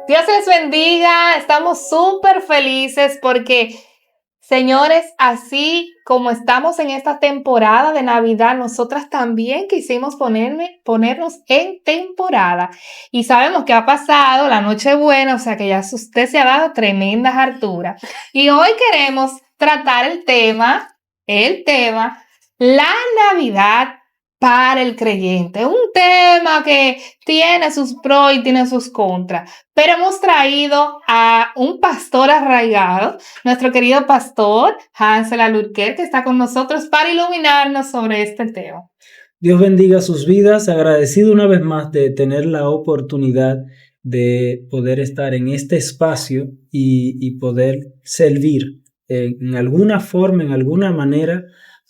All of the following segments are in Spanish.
Dios les bendiga, estamos súper felices porque, señores, así como estamos en esta temporada de Navidad, nosotras también quisimos ponernos en temporada. Y sabemos que ha pasado la Nochebuena, o sea que ya usted se ha dado tremendas harturas. Y hoy queremos tratar el tema, la Navidad para el creyente. Un tema que tiene sus pros y tiene sus contras. Pero hemos traído a un pastor arraigado, nuestro querido pastor Hansel Alurquer, que está con nosotros para iluminarnos sobre este tema. Dios bendiga sus vidas, agradecido una vez más de tener la oportunidad de poder estar en este espacio y poder servir en alguna forma, en alguna manera,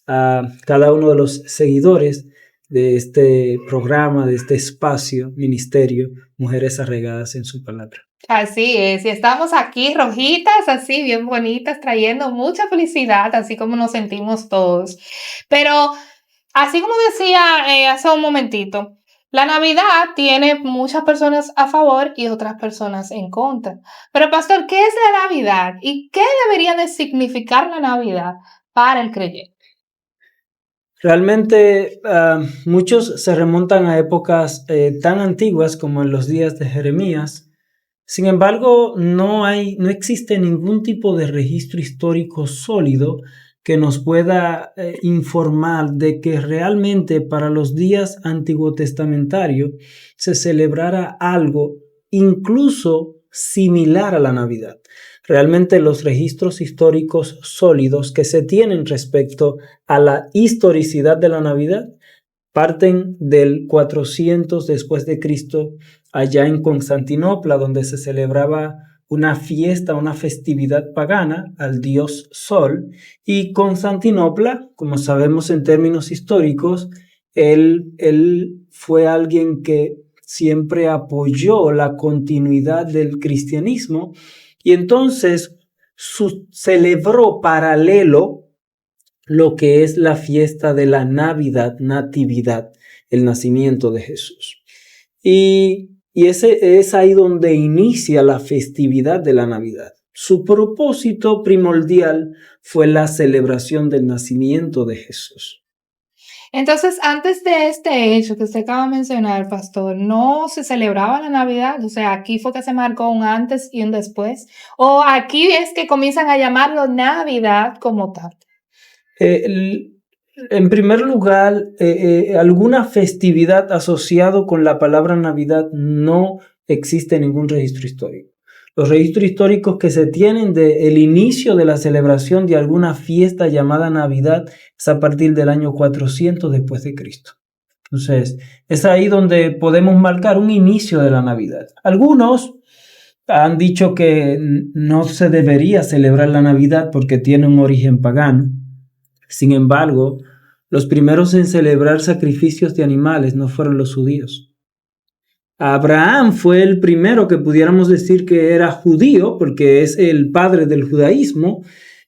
a cada uno de los seguidores de este programa, de este espacio, ministerio, Mujeres Arraigadas en su Palabra. Así es, y estamos aquí rojitas, así bien bonitas, trayendo mucha felicidad, así como nos sentimos todos. Pero, así como decía hace un momentito, la Navidad tiene muchas personas a favor y otras personas en contra. Pero, pastor, ¿qué es la Navidad? ¿Y qué debería de significar la Navidad para el creyente? Realmente muchos se remontan a épocas tan antiguas como en los días de Jeremías. Sin embargo, no existe ningún tipo de registro histórico sólido que nos pueda informar de que realmente para los días antiguo testamentarios se celebrara algo incluso similar a la Navidad. Realmente los registros históricos sólidos que se tienen respecto a la historicidad de la Navidad parten del 400 después de Cristo, allá en Constantinopla, donde se celebraba una fiesta, una festividad pagana al dios Sol. Y Constantinopla, como sabemos en términos históricos, él fue alguien que siempre apoyó la continuidad del cristianismo y entonces celebró paralelo lo que es la fiesta de la Navidad, Natividad, el nacimiento de Jesús. Y ese es ahí donde inicia la festividad de la Navidad. Su propósito primordial fue la celebración del nacimiento de Jesús. Entonces, antes de este hecho que usted acaba de mencionar, pastor, ¿no se celebraba la Navidad? O sea, aquí fue que se marcó un antes y un después. ¿O aquí es que comienzan a llamarlo Navidad como tal? En primer lugar, alguna festividad asociada con la palabra Navidad no existe ningún registro histórico. Los registros históricos que se tienen del inicio de la celebración de alguna fiesta llamada Navidad es a partir del año 400 después de Cristo. Entonces, es ahí donde podemos marcar un inicio de la Navidad. Algunos han dicho que no se debería celebrar la Navidad porque tiene un origen pagano. Sin embargo, los primeros en celebrar sacrificios de animales no fueron los judíos. Abraham fue el primero que pudiéramos decir que era judío, porque es el padre del judaísmo,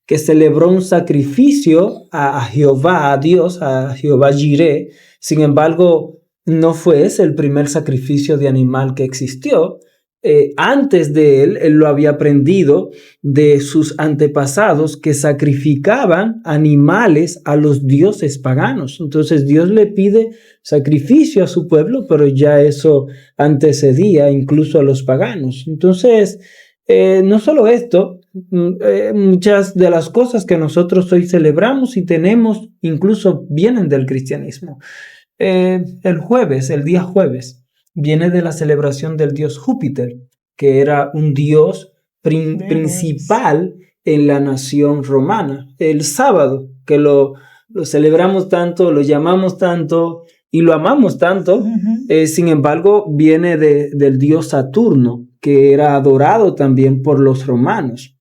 que celebró un sacrificio a Jehová, a Dios, a Jehová Jireh. Sin embargo, no fue ese el primer sacrificio de animal que existió. Antes de él lo había aprendido de sus antepasados que sacrificaban animales a los dioses paganos. Entonces Dios le pide sacrificio a su pueblo, pero ya eso antecedía incluso a los paganos. Entonces, no solo esto, muchas de las cosas que nosotros hoy celebramos y tenemos incluso vienen del cristianismo. El día jueves, viene de la celebración del dios Júpiter, que era un dios principal en la nación romana. El sábado, que lo celebramos tanto, lo llamamos tanto y lo amamos tanto, sin embargo, viene del dios Saturno, que era adorado también por los romanos.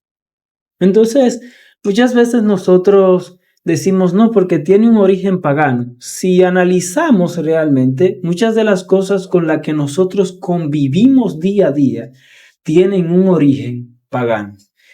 Entonces, muchas veces nosotros decimos no, porque tiene un origen pagano. Si analizamos realmente, muchas de las cosas con las que nosotros convivimos día a día tienen un origen pagano.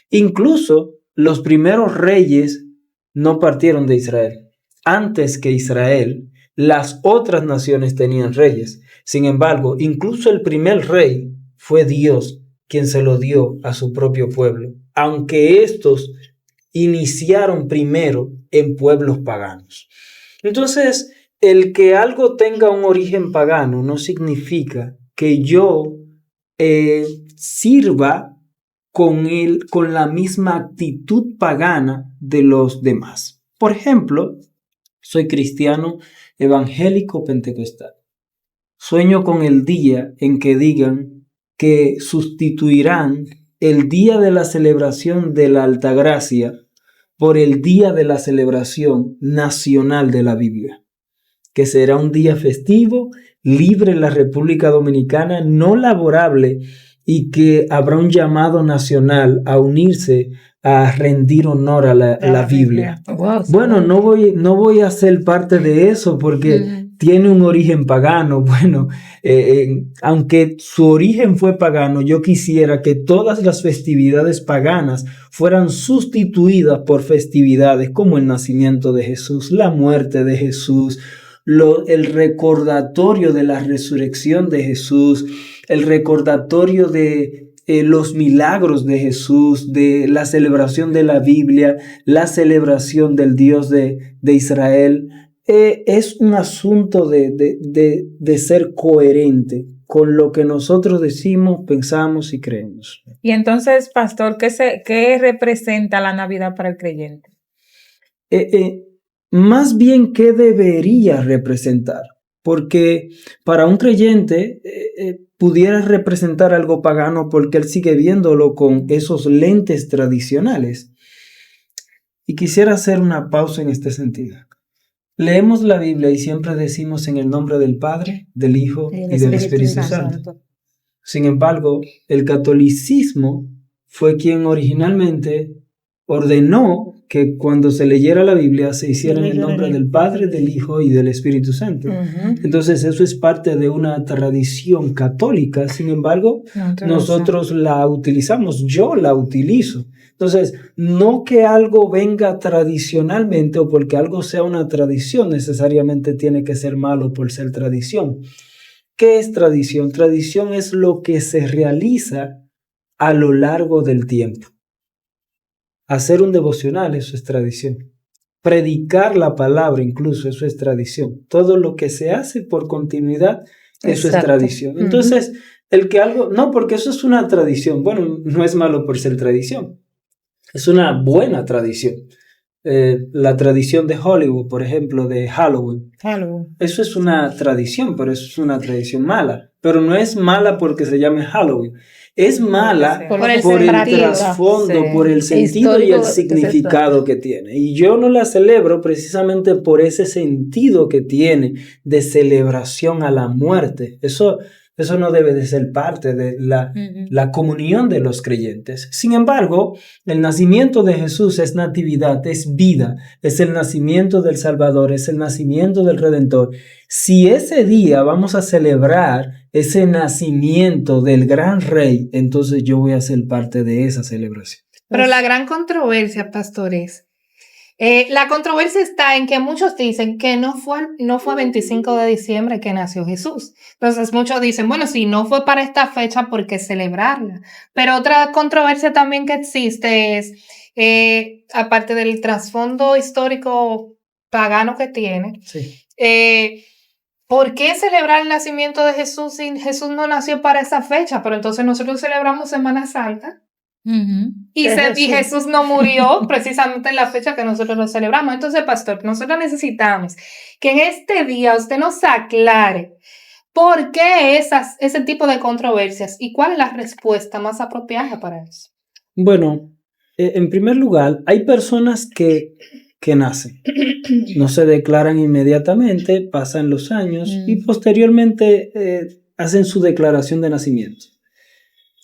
Incluso los primeros reyes no partieron de Israel. Antes que Israel, las otras naciones tenían reyes. Sin embargo, incluso el primer rey fue Dios quien se lo dio a su propio pueblo, aunque estos iniciaron primero en pueblos paganos. Entonces, el que algo tenga un origen pagano no significa que yo sirva con la misma actitud pagana de los demás. Por ejemplo, soy cristiano evangélico pentecostal. Sueño con el día en que digan que sustituirán el día de la celebración de la Altagracia por el día de la celebración nacional de la Biblia, que será un día festivo, libre en la República Dominicana, no laborable, y que habrá un llamado nacional a unirse a rendir honor a la Biblia. Wow, bueno, no voy a ser parte de eso porque tiene un origen pagano. Bueno, aunque su origen fue pagano, yo quisiera que todas las festividades paganas fueran sustituidas por festividades como el nacimiento de Jesús, la muerte de Jesús, el recordatorio de la resurrección de Jesús, el recordatorio de los milagros de Jesús, de la celebración de la Biblia, la celebración del Dios de Israel. Es un asunto de ser coherente con lo que nosotros decimos, pensamos y creemos. Y entonces, pastor, ¿qué representa la Navidad para el creyente? Más bien, ¿qué debería representar? Porque para un creyente pudiera representar algo pagano porque él sigue viéndolo con esos lentes tradicionales. Y quisiera hacer una pausa en este sentido. Leemos la Biblia y siempre decimos en el nombre del Padre, del Hijo y del Espíritu Santo. Sin embargo, el catolicismo fue quien originalmente ordenó que cuando se leyera la Biblia se hiciera en el nombre del Padre, del Hijo y del Espíritu Santo. Entonces eso es parte de una tradición católica. Sin embargo, nosotros la utilizamos, yo la utilizo. Entonces, no que algo venga tradicionalmente o porque algo sea una tradición necesariamente tiene que ser malo por ser tradición. ¿Qué es tradición? Tradición es lo que se realiza a lo largo del tiempo. Hacer un devocional, eso es tradición. Predicar la palabra, incluso, eso es tradición. Todo lo que se hace por continuidad, eso es tradición. Entonces, el que algo... No, porque eso es una tradición. Bueno, no es malo por ser tradición. Es una buena tradición. La tradición de Hollywood, por ejemplo, de Halloween. Eso es una tradición, pero eso es una tradición mala. Pero no es mala porque se llame Halloween. Es mala por el trasfondo, por el sentido y el significado que tiene. Y yo no la celebro precisamente por ese sentido que tiene de celebración a la muerte. Eso no debe de ser parte de la comunión de los creyentes. Sin embargo, el nacimiento de Jesús es natividad, es vida, es el nacimiento del Salvador, es el nacimiento del Redentor. Si ese día vamos a celebrar ese nacimiento del gran rey, entonces yo voy a ser parte de esa celebración. Pero la gran controversia, pastores, la controversia está en que muchos dicen que no fue 25 de diciembre que nació Jesús. Entonces muchos dicen, bueno, si no fue para esta fecha, ¿por qué celebrarla? Pero otra controversia también que existe es, aparte del trasfondo histórico pagano que tiene, ¿por qué celebrar el nacimiento de Jesús si Jesús no nació para esa fecha? Pero entonces nosotros celebramos Semana Santa. Y Jesús no murió precisamente en la fecha que nosotros lo celebramos. Entonces, pastor, nosotros necesitamos que en este día usted nos aclare por qué ese tipo de controversias y cuál es la respuesta más apropiada para eso. Bueno, en primer lugar, hay personas que nacen, no se declaran inmediatamente, pasan los años y posteriormente hacen su declaración de nacimiento.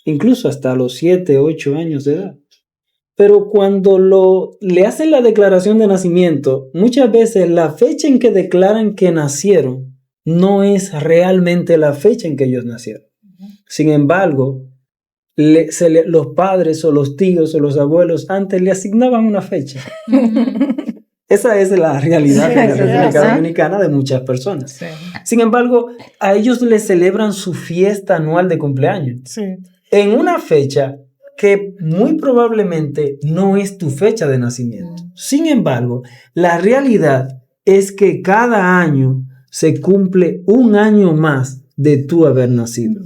Incluso hasta los 7, 8 años de edad. Pero cuando le hacen la declaración de nacimiento, muchas veces la fecha en que declaran que nacieron no es realmente la fecha en que ellos nacieron. Sin embargo, los padres o los tíos o los abuelos antes le asignaban una fecha. Esa es la realidad de la República Dominicana de muchas personas. Sin embargo, a ellos les celebran su fiesta anual de cumpleaños. en una fecha que muy probablemente no es tu fecha de nacimiento. Sin embargo, la realidad es que cada año se cumple un año más de tú haber nacido.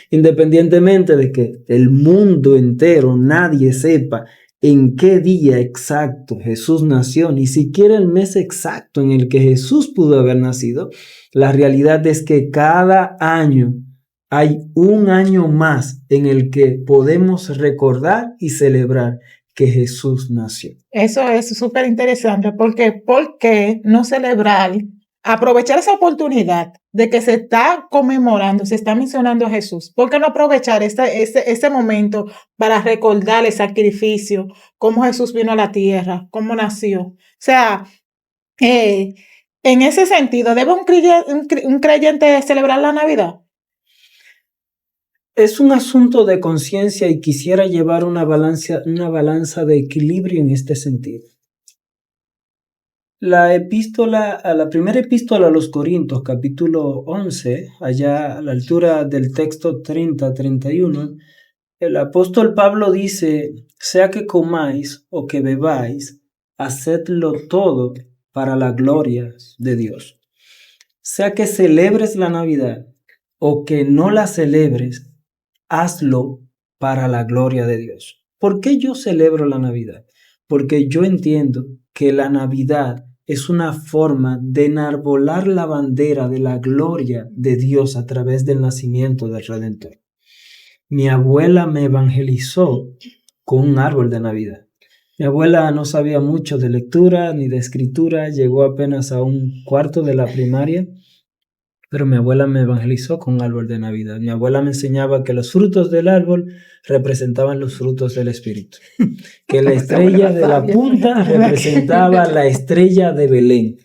Independientemente de que el mundo entero, nadie sepa en qué día exacto Jesús nació, ni siquiera el mes exacto en el que Jesús pudo haber nacido, la realidad es que cada año hay un año más en el que podemos recordar y celebrar que Jesús nació. Eso es súper interesante porque ¿por qué no celebrar, aprovechar esa oportunidad de que se está conmemorando, se está mencionando a Jesús? ¿Por qué no aprovechar este momento para recordar el sacrificio, cómo Jesús vino a la tierra, cómo nació? O sea, en ese sentido, ¿debe un creyente celebrar la Navidad? Es un asunto de conciencia y quisiera llevar una balanza de equilibrio en este sentido. La primera epístola a los Corintios, capítulo 11, allá a la altura del texto 30-31, el apóstol Pablo dice: sea que comáis o que bebáis, hacedlo todo para la gloria de Dios. Sea que celebres la Navidad o que no la celebres, hazlo para la gloria de Dios. ¿Por qué yo celebro la Navidad? Porque yo entiendo que la Navidad es una forma de enarbolar la bandera de la gloria de Dios a través del nacimiento del Redentor. Mi abuela me evangelizó con un árbol de Navidad. Mi abuela no sabía mucho de lectura ni de escritura, llegó apenas a un cuarto de la primaria, pero mi abuela me evangelizó con un árbol de Navidad. Mi abuela me enseñaba que los frutos del árbol representaban los frutos del Espíritu, que la estrella de la punta representaba la estrella de Belén.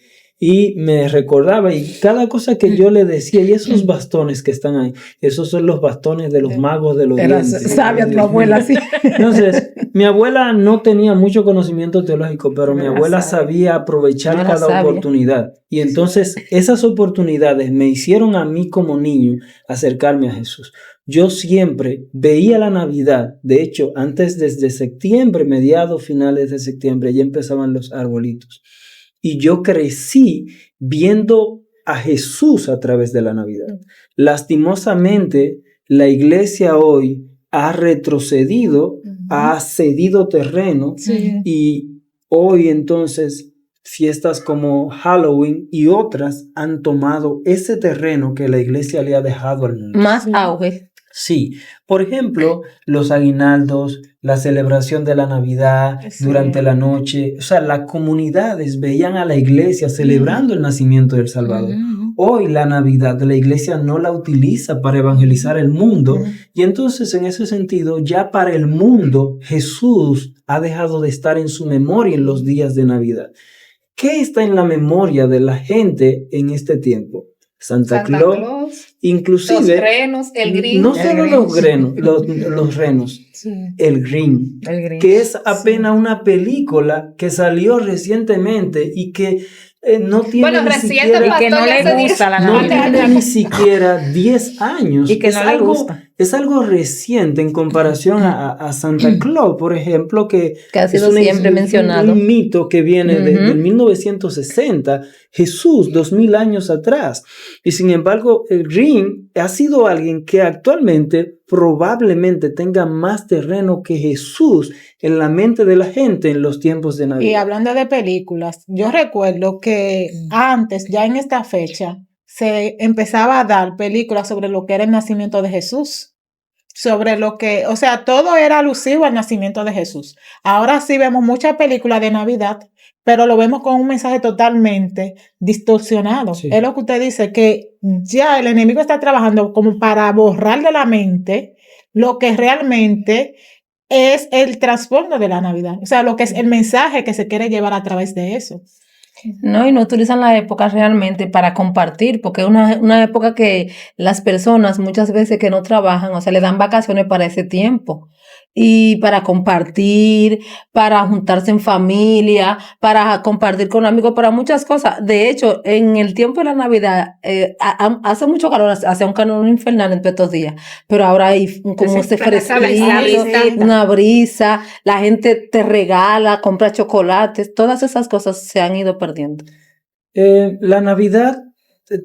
Y me recordaba, y cada cosa que yo le decía, y esos bastones que están ahí, esos son los bastones de los magos de los dientes. Era sabia tu abuela, sí. Entonces, mi abuela no tenía mucho conocimiento teológico, pero mi abuela sabía aprovechar cada oportunidad. Y entonces, esas oportunidades me hicieron a mí como niño acercarme a Jesús. Yo siempre veía la Navidad. De hecho, antes, desde septiembre, mediados, finales de septiembre, ya empezaban los arbolitos. Y yo crecí viendo a Jesús a través de la Navidad. Lastimosamente, la iglesia hoy ha retrocedido, ha cedido terreno, y hoy entonces fiestas como Halloween y otras han tomado ese terreno que la iglesia le ha dejado al mundo. Más auge. Sí, por ejemplo, los aguinaldos, la celebración de la Navidad durante la noche, o sea, las comunidades veían a la iglesia celebrando el nacimiento del Salvador. Hoy la Navidad la iglesia no la utiliza para evangelizar el mundo, y entonces en ese sentido ya para el mundo Jesús ha dejado de estar en su memoria en los días de Navidad. ¿Qué está en la memoria de la gente en este tiempo? Santa Claus, inclusive los renos, el Grinch. No solo los renos, el Grinch, que es apenas una película que salió recientemente y que no tiene ni siquiera, y que no le gusta la Navidad. No tiene ni siquiera 10 años. Y que no le gusta. Es algo reciente en comparación a Santa Claus, por ejemplo, que ha sido siempre mencionado. Un mito que viene del 1960, Jesús, 2000 años atrás. Y sin embargo, el Grinch ha sido alguien que actualmente probablemente tenga más terreno que Jesús en la mente de la gente en los tiempos de Navidad. Y hablando de películas, yo recuerdo que antes, ya en esta fecha, se empezaba a dar películas sobre lo que era el nacimiento de Jesús, sobre lo que, o sea, todo era alusivo al nacimiento de Jesús. Ahora sí vemos muchas películas de Navidad, pero lo vemos con un mensaje totalmente distorsionado. Sí. Es lo que usted dice, que ya el enemigo está trabajando como para borrar de la mente lo que realmente es el trasfondo de la Navidad, o sea, lo que es el mensaje que se quiere llevar a través de eso. No, y no utilizan la época realmente para compartir, porque es una época que las personas muchas veces que no trabajan, o sea, le dan vacaciones para ese tiempo. y para compartir, para juntarse en familia, para compartir con amigos, para muchas cosas. De hecho, en el tiempo de la Navidad, hace mucho calor, hace un calor infernal en estos días, pero ahora hay como ese fresquito, una brisa, la gente te regala, compra chocolates, todas esas cosas se han ido perdiendo. La Navidad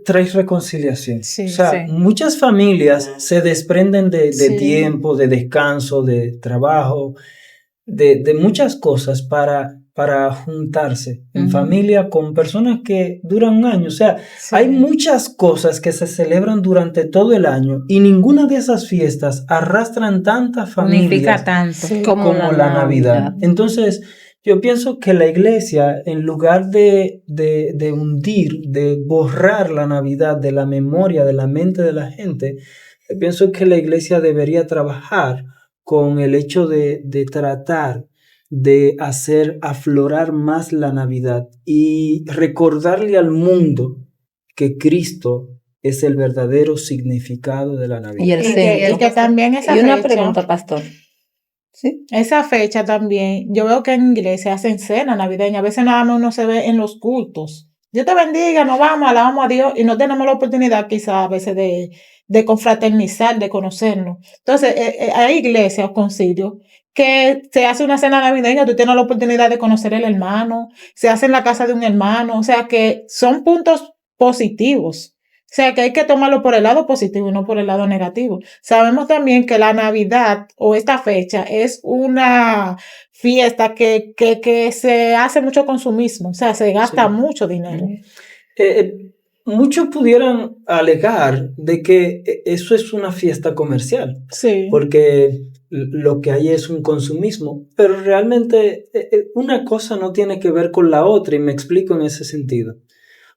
trae reconciliación. Sí, o sea, sí. muchas familias se desprenden de Sí. tiempo, de descanso, de trabajo, de muchas cosas para juntarse en familia con personas que duran un año. O sea, Sí. hay muchas cosas que se celebran durante todo el año y ninguna de esas fiestas arrastran tantas Unifica familias tanto. Sí. como la Navidad. Navidad. Entonces, yo pienso que la iglesia, en lugar de hundir, de borrar la Navidad de la memoria, de la mente de la gente, pienso que la iglesia debería trabajar con el hecho de tratar de hacer aflorar más la Navidad y recordarle al mundo que Cristo es el verdadero significado de la Navidad. Y el Y que centro. también esa Y una fecha, pregunta, pastor. ¿Sí? esa fecha también, yo veo que en iglesia hacen cena navideña, a veces nada más uno se ve en los cultos. Dios te bendiga, nos vamos, alabamos a Dios y no tenemos la oportunidad quizá a veces de confraternizar, de conocernos. Entonces, hay iglesias o concilios que se hace una cena navideña, tú tienes la oportunidad de conocer al hermano, se hace en la casa de un hermano, o sea que son puntos positivos. O sea que hay que tomarlo por el lado positivo y no por el lado negativo. Sabemos también que la Navidad o esta fecha es una fiesta que se hace mucho consumismo, o sea, se gasta Sí. mucho dinero. Muchos pudieran alegar de que eso es una fiesta comercial, Sí. porque lo que hay es un consumismo, pero realmente una cosa no tiene que ver con la otra, y me explico en ese sentido.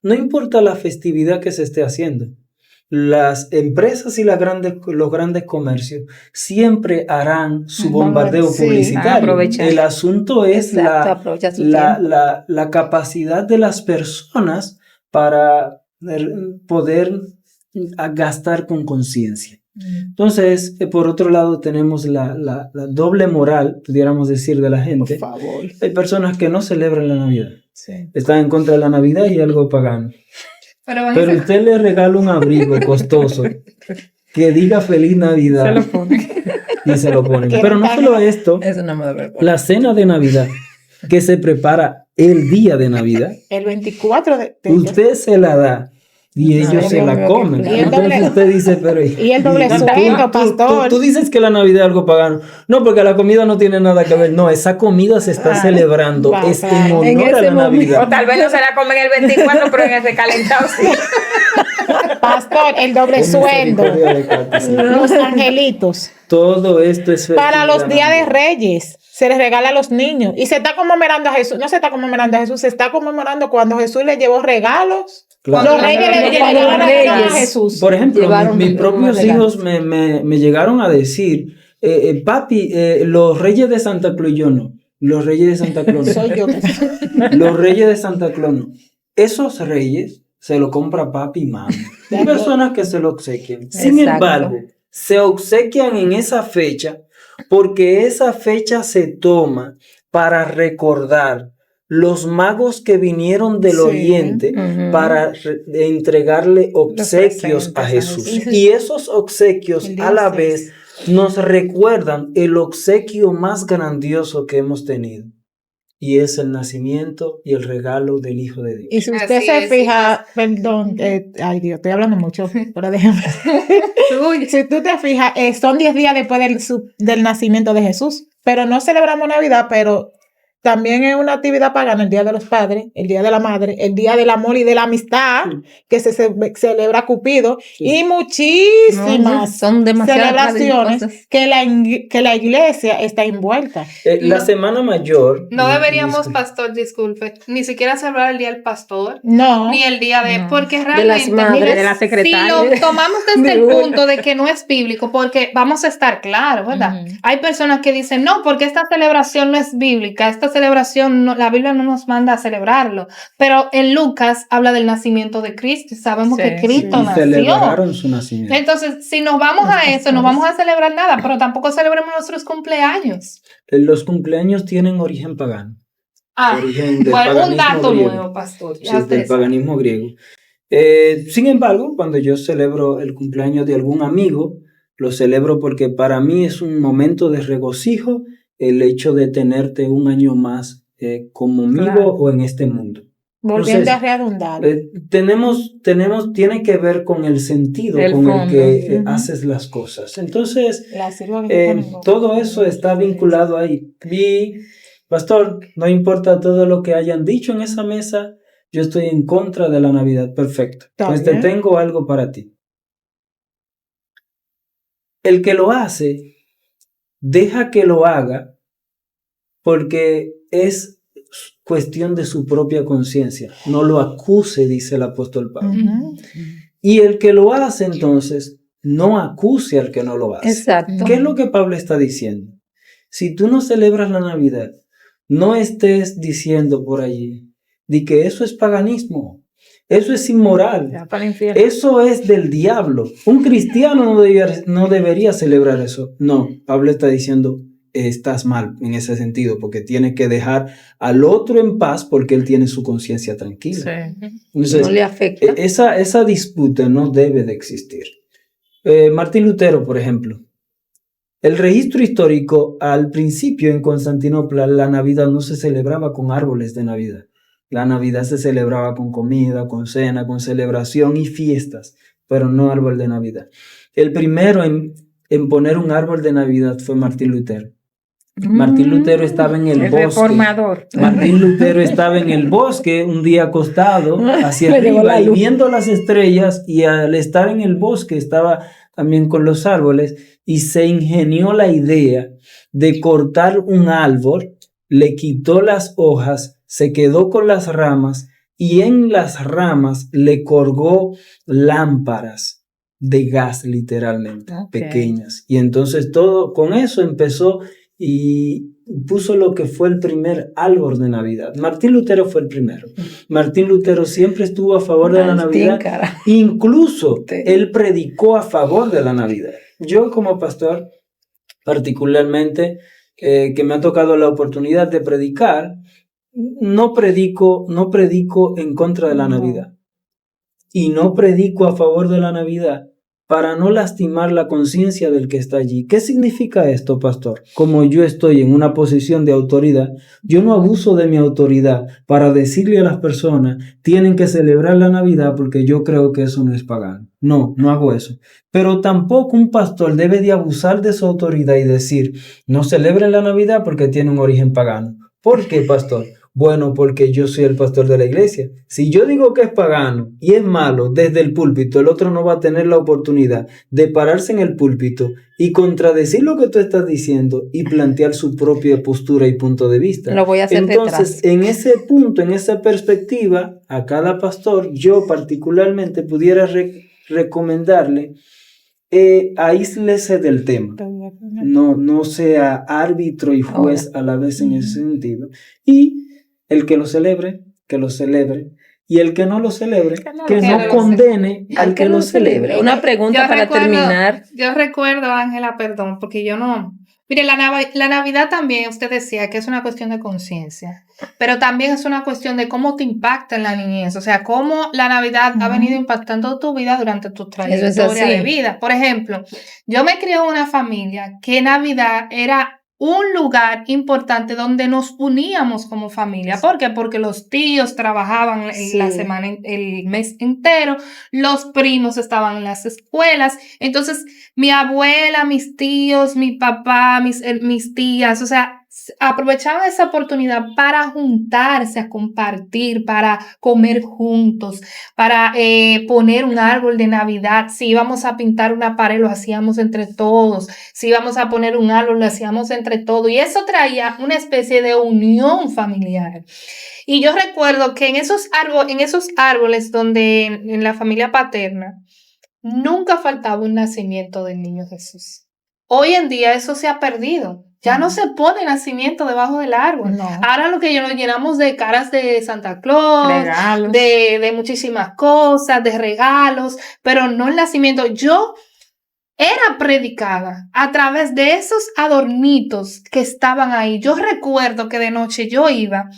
No importa la festividad que se esté haciendo, las empresas y los grandes comercios siempre harán su bombardeo Sí, publicitario. aprovechar. El asunto es Exacto, aprovecha su tiempo. la capacidad de las personas para poder gastar con conciencia. Entonces, por otro lado, tenemos la doble moral, pudiéramos decir, de la Por gente. favor. Hay personas que no celebran la Navidad. Sí. Están en contra de la Navidad y algo pagano. Pero van a Pero ser- usted le regala un abrigo costoso que diga Feliz Navidad se lo ponen. y se lo ponen. Quieren Pero no pagar. solo esto, Eso no me debe ver. la cena de Navidad que se prepara el día de Navidad, El 24 de usted se la da y Ay, ellos se Dios la mío, comen. qué Y el Entonces doble- usted dice, pero... y el doble tú- sueldo, pastor. Tú dices que la Navidad es algo pagano. No, porque la comida no tiene nada que ver. No, esa comida se está celebrando. va, Es claro. en En honor a ese la momento. Navidad. O tal vez no se la comen el 24, pero en el recalentado sí. Pastor, el doble Con sueldo. misericordia de Katy, sí. Los angelitos. Todo esto es Para los días de Navidad. Reyes se les regala a los niños y se está conmemorando a Jesús. No se está conmemorando a Jesús, se está conmemorando cuando Jesús le llevó regalos. Claro. Los reyes le Cuando llevaron los regalos a reyes- Jesús. Por ejemplo, Llevaron mis unos propios regalos. hijos me llegaron a decir, papi, los reyes de Santa Claus, yo no. Los reyes de Santa Claus no. Soy yo. Los reyes de Santa Claus no. Esos reyes se lo compra papi y mami. Hay personas que se lo obsequian. Sin Exacto. embargo, se obsequian en esa fecha porque esa fecha se toma para recordar los magos que vinieron del Sí. Oriente Ujú. para entregarle obsequios presentes a a Jesús. Jesús. Y esos obsequios El día a la 6. vez nos recuerdan el obsequio más grandioso que hemos tenido. Y es el nacimiento y el regalo del Hijo de Dios. Y si usted Así se es, fija, perdón, ay Dios, estoy hablando mucho, pero déjame. Uy, Si tú te fijas, son 10 días después del nacimiento de Jesús, pero no celebramos Navidad, pero también es una actividad pagana, el Día de los Padres, el Día de la Madre, el Día del Amor y de la Amistad, Sí. que se celebra Cupido, Sí. y muchísimas Son demasiadas celebraciones cosas. que la iglesia está envuelta. La No. Semana Mayor. no deberíamos, disculpe. pastor, disculpe, ni siquiera celebrar el día del pastor, No, ni el día de... No. Porque De las realmente... madres, de la secretaria. Si lo tomamos desde el De una. punto de que no es bíblico, porque vamos a estar claros, ¿verdad? Ujú. Hay personas que dicen, no, porque esta celebración no es bíblica, esta celebración, la Biblia no nos manda a celebrarlo, pero en Lucas habla del nacimiento de Cristo, y sabemos Sí, que Cristo Y nació. celebraron su nacimiento. Entonces, si nos vamos a eso, no vamos a celebrar nada, pero tampoco celebremos nuestros cumpleaños. Los cumpleaños tienen origen pagano. Origen del Bueno, un paganismo dato griego. nuevo, pastor. Sí, Ya del ustedes saben. paganismo griego. Sin embargo, cuando yo celebro el cumpleaños de algún amigo, lo celebro porque para mí es un momento de regocijo el hecho de tenerte un año más conmigo Claro. o en este mundo. Volviendo Entonces, a redundar. tiene que ver con el sentido El con el fondo. que Ujú. haces las cosas. Entonces, La sirva que se ponen todo eso está vinculado ahí. Y, pastor, no importa todo lo que hayan dicho en esa mesa, yo estoy en contra de la Navidad. Perfecto. Está Pues te bien. tengo algo para ti. El que lo hace, deja que lo haga porque es cuestión de su propia conciencia. No lo acuse, dice el apóstol Pablo. Ujú. Y el que lo hace, entonces, no acuse al que no lo hace. Exacto. ¿Qué es lo que Pablo está diciendo? Si tú no celebras la Navidad, no estés diciendo por allí de que eso es paganismo, eso es inmoral, Ya para el infierno. eso es del diablo. Un cristiano no debería celebrar eso. No, Pablo está diciendo, estás mal en ese sentido, porque tienes que dejar al otro en paz porque él tiene su conciencia tranquila. Sí. Entonces, No le afecta. esa disputa no debe de existir. Martín Lutero, por ejemplo, el registro histórico, al principio en Constantinopla, la Navidad no se celebraba con árboles de Navidad. La Navidad se celebraba con comida, con cena, con celebración y fiestas, pero no árbol de Navidad. El primero en poner un árbol de Navidad fue Martín Lutero. Martín Lutero estaba en el El bosque. reformador. Martín Lutero estaba en el bosque un día acostado hacia Le llegó la arriba y luz. viendo las estrellas, y al estar en el bosque estaba también con los árboles y se ingenió la idea de cortar un árbol, le quitó las hojas, se quedó con las ramas y en las ramas le colgó lámparas de gas literalmente, Ok. pequeñas. Y entonces todo con eso empezó y puso lo que fue el primer árbol de Navidad. Martín Lutero fue el primero. Martín Lutero siempre estuvo a favor de la Martín, Navidad. cara. Incluso Sí. él predicó a favor de la Navidad. Yo como pastor, particularmente, que me ha tocado la oportunidad de predicar, no predico en contra de la Navidad. Y no predico a favor de la Navidad para no lastimar la conciencia del que está allí. ¿Qué significa esto, pastor? Como yo estoy en una posición de autoridad, yo no abuso de mi autoridad para decirle a las personas, tienen que celebrar la Navidad porque yo creo que eso no es pagano. No, no hago eso. Pero tampoco un pastor debe de abusar de su autoridad y decir, no celebren la Navidad porque tiene un origen pagano. ¿Por qué, pastor? Bueno, porque yo soy el pastor de la iglesia. Si yo digo que es pagano y es malo desde el púlpito, el otro no va a tener la oportunidad de pararse en el púlpito y contradecir lo que tú estás diciendo y plantear su propia postura y punto de vista. Lo voy a hacer Entonces, detrás. en ese punto, en esa perspectiva, a cada pastor, yo particularmente pudiera recomendarle, aíslese del tema. No sea árbitro y juez a la vez en ese sentido. Y el que lo celebre, que lo celebre. Y el que no lo celebre, que no condene al que lo celebre. Una pregunta para terminar. Yo recuerdo, Ángela, perdón, porque yo no... Mire, la Navidad también, usted decía que es una cuestión de conciencia, pero también es una cuestión de cómo te impacta en la niñez, o sea, cómo la Navidad ha venido impactando tu vida durante tu trayectoria de vida. Por ejemplo, yo me crié en una familia que Navidad era un lugar importante donde nos uníamos como familia. ¿Por qué? Porque los tíos trabajaban la semana, el mes entero, los primos estaban en las escuelas, entonces mi abuela, mis tíos, mi papá, mis tías, o sea, aprovechaban esa oportunidad para juntarse, a compartir, para comer juntos, para poner un árbol de Navidad. Si íbamos a pintar una pared, lo hacíamos entre todos. Si íbamos a poner un árbol, lo hacíamos entre todos. Y eso traía una especie de unión familiar. Y yo recuerdo que en esos árboles donde en la familia paterna, nunca faltaba un nacimiento del niño Jesús. Hoy en día eso se ha perdido. Ya no se pone nacimiento debajo del árbol. No. Ahora lo que nos llenamos de caras de Santa Claus, Regalos. de muchísimas cosas, de regalos, pero no el nacimiento. Yo era predicada a través de esos adornitos que estaban ahí. Yo recuerdo que de noche yo iba,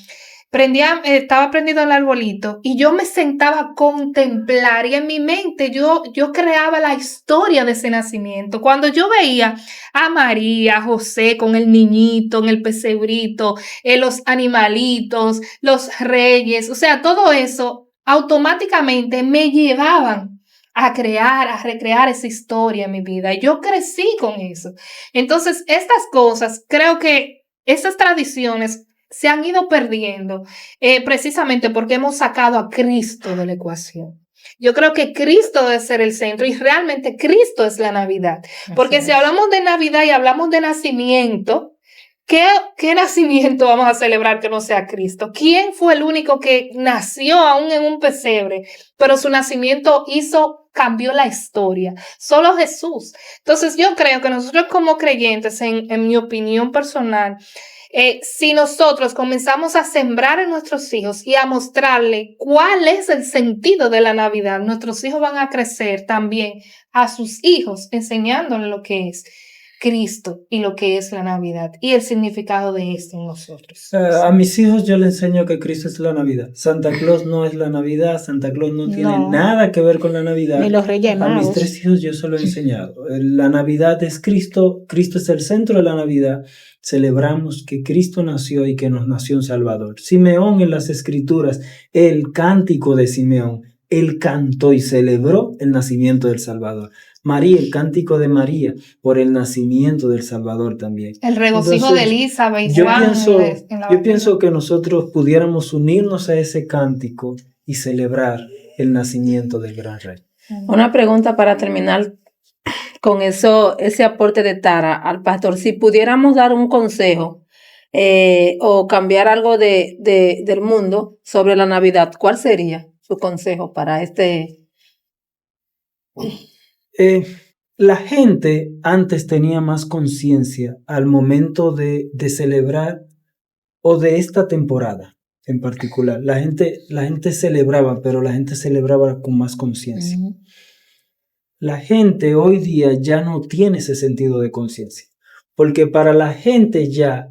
estaba prendido el arbolito y yo me sentaba a contemplar y en mi mente yo creaba la historia de ese nacimiento. Cuando yo veía a María, a José con el niñito en el pesebrito, los animalitos, los reyes, o sea, todo eso automáticamente me llevaban a crear, a recrear esa historia en mi vida. Yo crecí con eso. Entonces, estas cosas, creo que estas tradiciones se han ido perdiendo precisamente porque hemos sacado a Cristo de la ecuación. Yo creo que Cristo debe ser el centro y realmente Cristo es la Navidad. Porque si hablamos de Navidad y hablamos de nacimiento, ¿qué nacimiento vamos a celebrar que no sea Cristo? ¿Quién fue el único que nació aún en un pesebre, pero su nacimiento cambió la historia? Solo Jesús. Entonces yo creo que nosotros como creyentes, en mi opinión personal, si nosotros comenzamos a sembrar en nuestros hijos y a mostrarle cuál es el sentido de la Navidad, nuestros hijos van a crecer también a sus hijos enseñándoles lo que es Cristo y lo que es la Navidad y el significado de esto en nosotros. A mis hijos yo les enseño que Cristo es la Navidad. Santa Claus no es la Navidad, Santa Claus no tiene nada que ver con la Navidad. Ni los Reyes A Magos. mis 3 hijos yo se lo he enseñado. La Navidad es Cristo, Cristo es el centro de la Navidad. Celebramos que Cristo nació y que nos nació un Salvador. Simeón en las Escrituras, el cántico de Simeón, él cantó y celebró el nacimiento del Salvador. María, el cántico de María, por el nacimiento del Salvador también. El regocijo Entonces, de Elizabeth y Yo Juan pienso, pienso que nosotros pudiéramos unirnos a ese cántico y celebrar el nacimiento del gran rey. Una pregunta para terminar con eso, ese aporte de Tara al pastor. Si pudiéramos dar un consejo o cambiar algo del mundo sobre la Navidad, ¿cuál sería su consejo para este? La gente antes tenía más conciencia al momento de celebrar o de esta temporada en particular. La gente celebraba, pero la gente celebraba con más conciencia. La gente hoy día ya no tiene ese sentido de conciencia, porque para la gente ya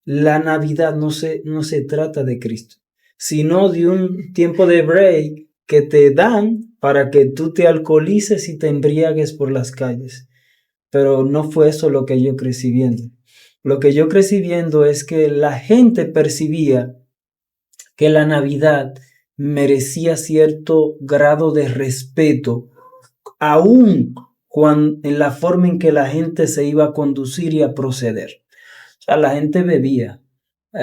la Navidad no se trata de Cristo, sino de un tiempo de break que te dan para que tú te alcoholices y te embriagues por las calles. Pero no fue eso lo que yo crecí viendo. Lo que yo crecí viendo es que la gente percibía que la Navidad merecía cierto grado de respeto, aún en la forma en que la gente se iba a conducir y a proceder. O sea, la gente bebía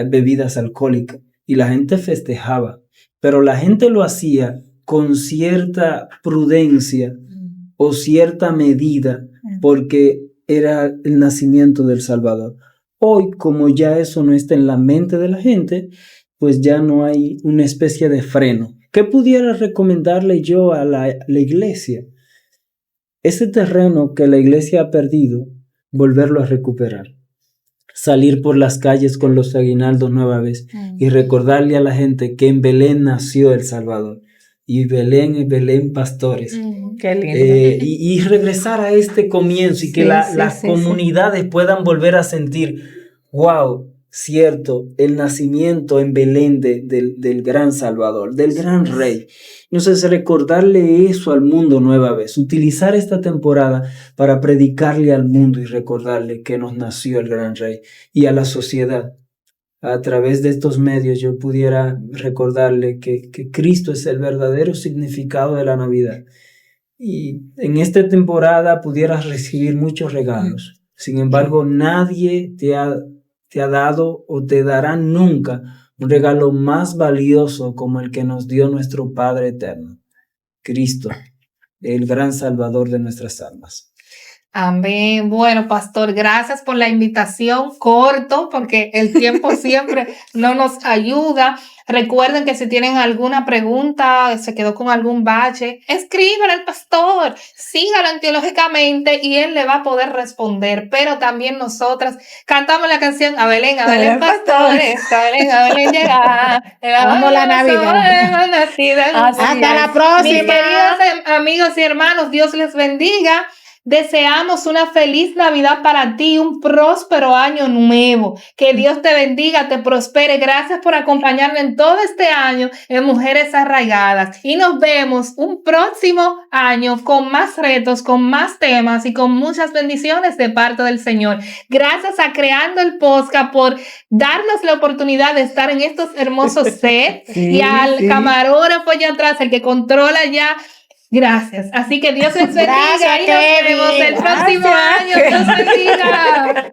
bebidas alcohólicas y la gente festejaba, pero la gente lo hacía con cierta prudencia o cierta medida porque era el nacimiento del Salvador. Hoy, como ya eso no está en la mente de la gente, pues ya no hay una especie de freno. ¿Qué pudiera recomendarle yo a la iglesia? Ese terreno que la iglesia ha perdido, volverlo a recuperar. Salir por las calles con los aguinaldos nueva vez y recordarle a la gente que en Belén nació el Salvador. Y Belén pastores. Qué lindo. Y regresar a este comienzo y que las comunidades puedan volver a sentir, wow, cierto, el nacimiento en Belén del gran Salvador, del gran Rey. Entonces, recordarle eso al mundo nueva vez, utilizar esta temporada para predicarle al mundo y recordarle que nos nació el gran Rey y a la sociedad. A través de estos medios yo pudiera recordarle que Cristo es el verdadero significado de la Navidad. Y en esta temporada pudieras recibir muchos regalos. Sin embargo, nadie te ha dado o te dará nunca un regalo más valioso como el que nos dio nuestro Padre Eterno, Cristo, el gran Salvador de nuestras almas. Amén. Bueno, pastor, gracias por la invitación, corto, porque el tiempo siempre no nos ayuda, Recuerden que si tienen alguna pregunta, se quedó con algún bache, escríbanle al pastor, síganlo teológicamente y él le va a poder responder. Pero también nosotras cantamos la canción A Belén, pastores, a Belén llegará. Amo la Navidad. Hasta la próxima. Mis queridos amigos y hermanos, Dios les bendiga. Deseamos una feliz Navidad para ti, un próspero año nuevo. Que Dios te bendiga, te prospere. Gracias por acompañarme en todo este año en Mujeres Arraigadas. Y nos vemos un próximo año con más retos, con más temas y con muchas bendiciones de parte del Señor. Gracias a Creando el Podcast por darnos la oportunidad de estar en estos hermosos sets y al camarógrafo allá atrás, el que controla ya. Gracias. Así que Dios les bendiga y nos vemos el próximo año. Dios bendiga.